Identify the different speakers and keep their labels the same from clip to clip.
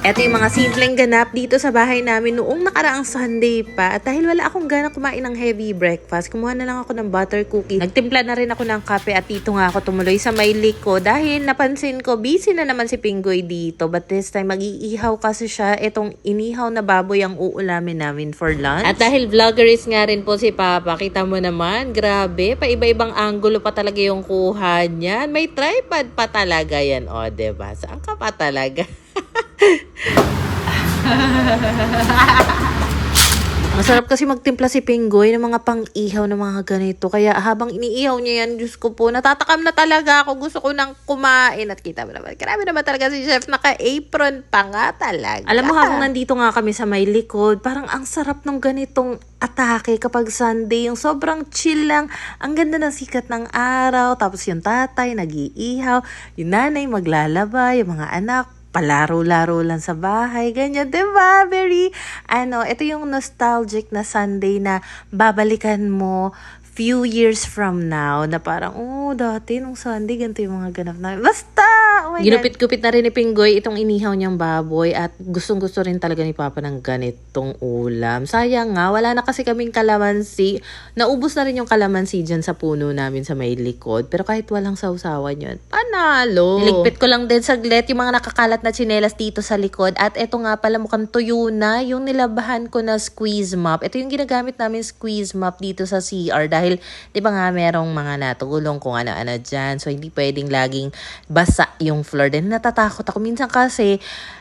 Speaker 1: Eto yung mga simpleng ganap dito sa bahay namin noong nakaraang Sunday pa. At dahil wala akong ganang kumain ng heavy breakfast, kumuha na lang ako ng butter cookie. Nagtimpla na rin ako ng kape at dito nga ako tumuloy sa may liko dahil napansin ko busy na naman si Pinggoy dito. But this time mag-iihaw kasi siya. Etong inihaw na baboy ang uulamin namin for lunch. At dahil vloggeris nga rin po si Papa, kita mo naman, grabe, pa-iba-ibang angulo pa talaga yung kuha niyan. May tripod pa talaga yan, o diba? Saan ka pa talaga? Masarap kasi magtimpla si Pinggoy ng mga pang-ihaw na mga ganito. Kaya habang iniihaw niya yan, Diyos ko po, natatakam na talaga ako. Gusto ko nang kumain. At kita mo naman, grabe naman talaga si Chef. Naka-apron pa nga talaga. Alam mo, habang nandito nga kami sa may likod, parang ang sarap ng ganitong atake kapag Sunday. Yung sobrang chill lang. Ang ganda ng sikat ng araw. Tapos yung tatay, nag-iihaw. Yung nanay, maglalaba. Yung mga anak, palaro-laro lang sa bahay, ganyan, diba? Very, ito yung nostalgic na Sunday na babalikan mo few years from now, na parang, dati nung Sunday, ganito yung mga ganap na, basta! Oh my God. Ginupit-gupit na rin ni Pinggoy itong inihaw niyang baboy at gustong-gusto rin talaga ni Papa ng ganitong ulam. Sayang nga, wala na kasi kaming kalamansi. Naubos na rin yung kalamansi dyan sa puno namin sa may likod. Pero kahit walang sausawan yun, panalo! Niligpit ko lang din saglit yung mga nakakalat na tsinelas dito sa likod. At eto nga pala, mukhang tuyo na yung nilabahan ko na squeeze mop. Ito yung ginagamit namin squeeze mop dito sa CR dahil di ba nga merong mga natulong kung ano-ano dyan. So hindi pwedeng laging basa yung floor. Then natatakot ako. Minsan kasi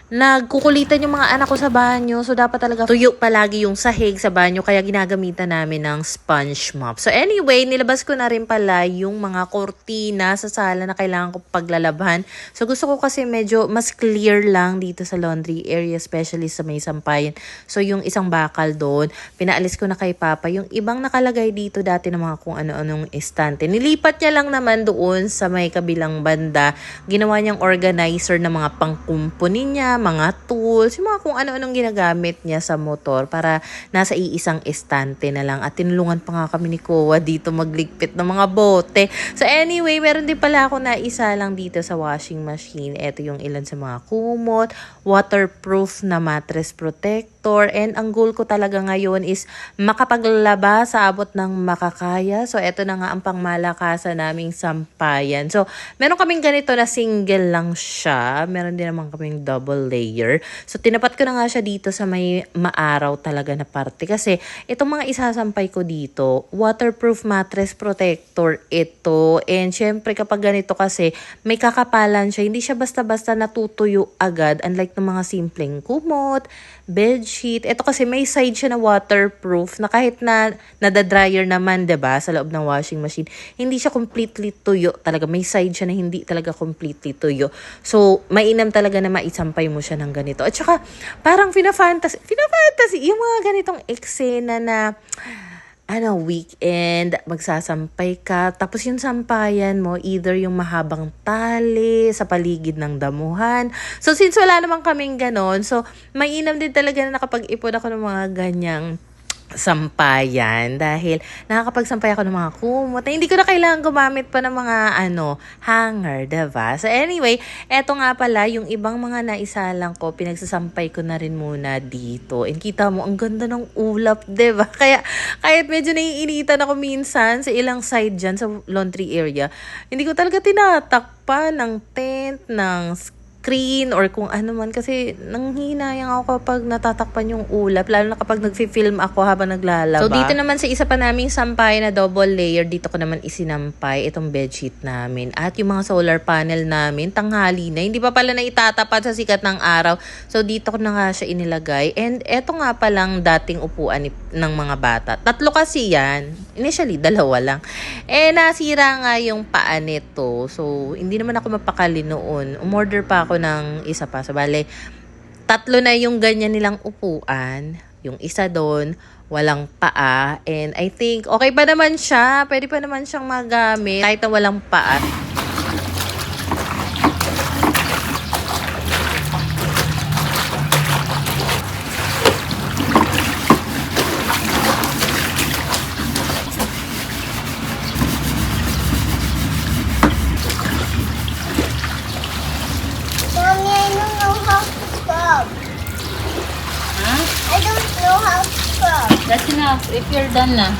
Speaker 1: nagkukulitan yung mga anak ko sa banyo. So, dapat talaga tuyo palagi yung sahig sa banyo. Kaya ginagamitan namin ng sponge mop. So, anyway, nilabas ko na rin pala yung mga kortina sa sala na kailangan ko paglalabhan. So, gusto ko kasi medyo mas clear lang dito sa laundry area, especially sa may sampayan. So, yung isang bakal doon, pinaalis ko na kay Papa. Yung ibang nakalagay dito dati ng mga kung ano-anong estante. Nilipat niya lang naman doon sa may kabilang banda. Ginawa niyang organizer na mga pangkumpuni niya, mga tools, yung mga kung ano-anong ginagamit niya sa motor para nasa iisang estante na lang. At tinulungan pa nga kami ni Kowa dito magligpit ng mga bote. So anyway, meron din pala ako na isa lang dito sa washing machine. Ito yung ilan sa mga kumot, waterproof na mattress protector, and ang goal ko talaga ngayon is makapaglaba sa abot ng makakaya. So ito na nga ang pangmalakasan naming sampayan. So meron kaming ganito na single lang siya. Meron din naman kaming double layer. So, tinapat ko na nga siya dito sa may maaraw talaga na parte. Kasi, itong mga isasampay ko dito, waterproof mattress protector ito. And, syempre, kapag ganito kasi, may kakapalan siya. Hindi siya basta-basta natutuyo agad. Unlike ng mga simpleng kumot, bedsheet. Ito kasi, may side siya na waterproof na kahit na nadadryer naman, 'di ba, sa loob ng washing machine, hindi siya completely tuyo talaga. May side siya na hindi talaga completely tuyo. So, mainam talaga na maisampay mo siya ng ganito. At saka, parang fina-fantasy, yung mga ganitong eksena na, weekend, magsasampay ka, tapos yung sampayan mo, either yung mahabang tali sa paligid ng damuhan. So, since wala naman kaming ganon, so, mainam din talaga na nakapag-ipon ako ng mga ganyang sampayan dahil nakakapagsampay ako ng mga kumot na hindi ko na kailangan gumamit pa ng mga hanger, diba? So anyway, eto nga pala yung ibang mga naisalang ko, pinagsasampay ko na rin muna dito. And kita mo, ang ganda ng ulap, diba? Kaya kahit medyo naiinitan ako minsan sa ilang side dyan sa laundry area, hindi ko talaga tinatakpan ng tent, ng screen, or kung ano man, kasi nanghinayang ako kapag natatakpan yung ulap, lalo na kapag nagfi-film ako habang naglalaba. So dito naman sa isa pa naming sampay na double layer, dito ko naman isinampay itong bedsheet namin at yung mga solar panel namin, tanghali na, hindi pa pala na itatapat sa sikat ng araw. So dito ko na nga siya inilagay. And eto nga palang dating upuan ng mga bata. 3 kasi yan. Initially, 2 lang. Nasira nga yung paa nito. So hindi naman ako mapakali noon. Umorder pa ako ng isa pa. So, bale, 3 na yung ganyan nilang upuan. Yung isa doon, walang paa. And I think, okay pa naman siya. Pwede pa naman siyang magamit kahit na walang paa.
Speaker 2: Mommy, I don't know how to stop. don't know how to scrub.
Speaker 3: That's enough. If you're done na,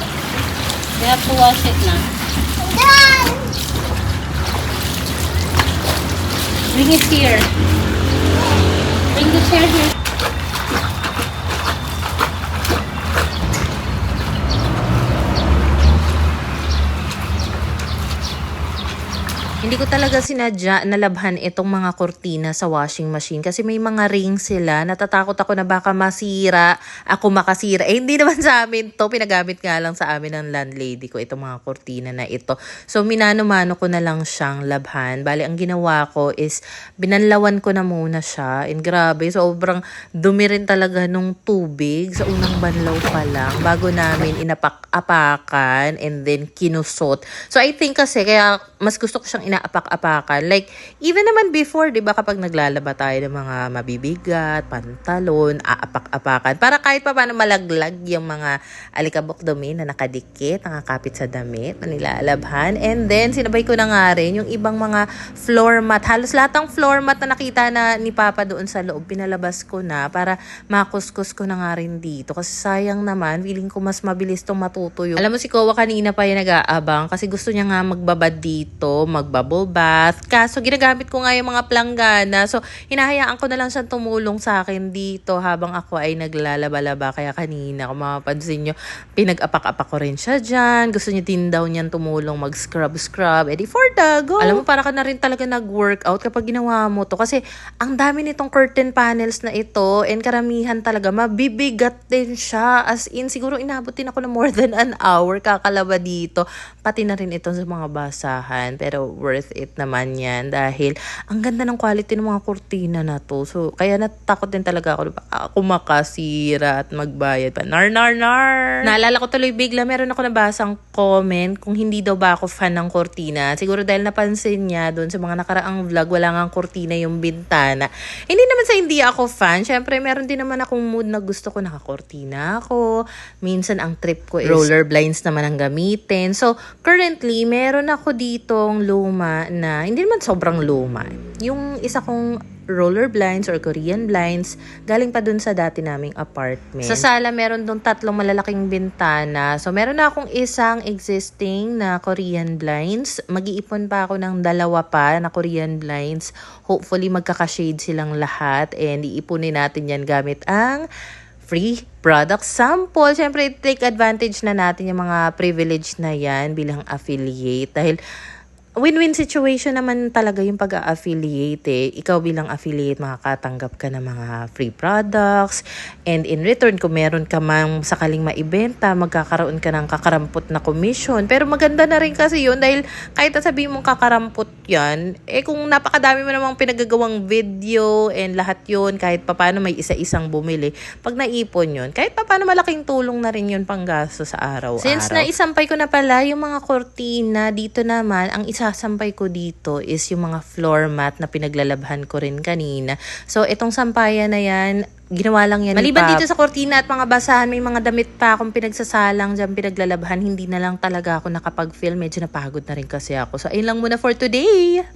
Speaker 3: you have to wash it na.
Speaker 2: Done!
Speaker 3: Bring it here. Bring the chair here.
Speaker 1: Hindi ko talaga sinadya na labhan itong mga kurtina sa washing machine kasi may mga rings sila. Natatakot ako na baka masira, ako makasira. Eh, hindi naman sa amin to. Pinagamit nga lang sa amin ng landlady ko itong mga kurtina na ito. So, minano-mano ko na lang siyang labhan. Bali, ang ginawa ko is binanlawan ko na muna siya. And grabe, sobrang dumi rin talaga nung tubig sa unang banlaw pa lang bago namin inapak-apakan and then kinusot. So, I think kasi kaya mas gusto ko siyang inaapak-apakan. Like, even naman before, di ba, kapag naglalaba tayo ng mga mabibigat, pantalon, aapak-apakan. Para kahit pa paano malaglag yung mga alikabok dumi na nakadikit, nakakapit sa damit, na nilalabhan. And then, sinabay ko na nga rin yung ibang mga floor mat. Halos lahat ng floor mat na nakita na ni Papa doon sa loob, pinalabas ko na para makuskus ko na nga rin dito. Kasi sayang naman, feeling ko mas mabilis itong matutuyo. Alam mo, si Kowa kanina pa yung nag-aabang kasi gusto niya nga magbabad dito, bubble bath. Kaso, ginagamit ko nga yung mga planggana. So, hinahayaan ko na lang siyang tumulong sa akin dito habang ako ay naglalaba-laba. Kaya kanina, kung mapapansin nyo, pinag-apak-apak ko rin siya dyan. Gusto niya din daw niyan tumulong mag-scrub-scrub. Eh, di for the go. Alam mo, para ka na rin talaga nag-workout kapag ginawa mo to. Kasi, ang dami nitong curtain panels na ito and karamihan talaga, mabibigat din siya. As in, siguro inabot din ako na more than an hour kakalaba dito. Pati na rin ito sa mga basahan. Pero, worth it naman yan dahil ang ganda ng quality ng mga kurtina na to. So, kaya natakot din talaga ako. Ako makasira at magbayad pa. Nar. Naalala ko tuloy bigla, meron ako nabasang comment kung hindi daw ba ako fan ng kurtina. Siguro dahil napansin niya doon sa mga nakaraang vlog, wala nga kurtina yung bintana. Hindi naman sa hindi ako fan. Syempre, meron din naman akong mood na gusto ko nakakurtina ako. Minsan, ang trip ko is roller blinds naman ang gamitin. So, currently, meron ako ditong luma na, hindi naman sobrang luma. Yung isa kong roller blinds or Korean blinds, galing pa dun sa dati naming apartment. Sa sala, meron dun 3 malalaking bintana. So, meron na akong isang existing na Korean blinds. Mag-iipon pa ako ng 2 pa na Korean blinds. Hopefully, magkaka-shade silang lahat. And iipunin natin yan gamit ang free product sample. Siyempre, take advantage na natin yung mga privilege na yan bilang affiliate. Dahil, win-win situation naman talaga yung pag-affiliate eh. Ikaw bilang affiliate, makakatanggap ka ng mga free products. And in return, kung meron ka mang sakaling maibenta, magkakaroon ka ng kakarampot na commission. Pero maganda na rin kasi yun dahil kahit sabihin mong kakarampot yan, eh kung napakadami mo namang pinagagawang video and lahat yun, kahit papano may isa-isang bumili, pag naipon yun, kahit papano malaking tulong na rin yun pang gasto sa araw-araw. Since naisampay ko na pala yung mga kortina, dito naman, ang isasampay ko dito is yung mga floor mat na pinaglalabhan ko rin kanina. So, itong sampayan na yan, ginawa lang yan. Maliban dito sa kortina at mga basahan, may mga damit pa akong pinagsasalang dyan, pinaglalabhan. Hindi na lang talaga ako nakapag-film. Medyo napagod na rin kasi ako. So, ayun lang muna for today.